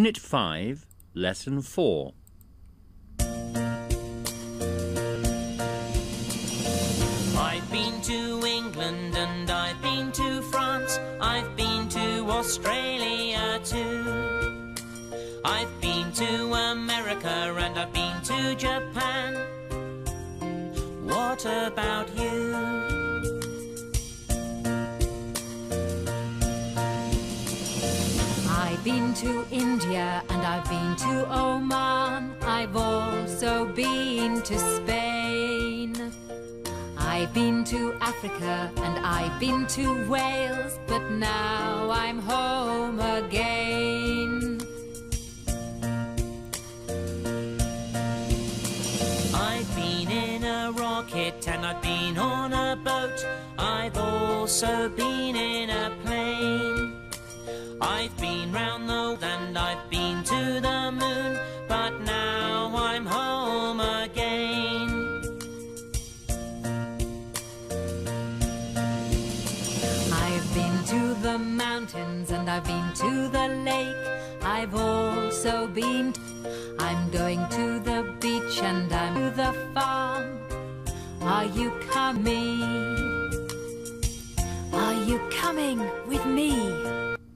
Unit 5, Lesson 4. I've been to England and I've been to France. I've been to Australia too. I've been to America and I've been to Japan. What about you? I've been to India and I've been to Oman. I've also been to Spain. I've been to Africa and I've been to Wales, but now I'm home again. I've been in a rocket and I've been on a boat. I've also been in a plane. I've been round the world and I've been to the moon, but now I'm home again. I've been to the mountains and I've been to the lake. I've also been. I'm going to the beach and I'm to the farm. Are you coming? Are you coming with me?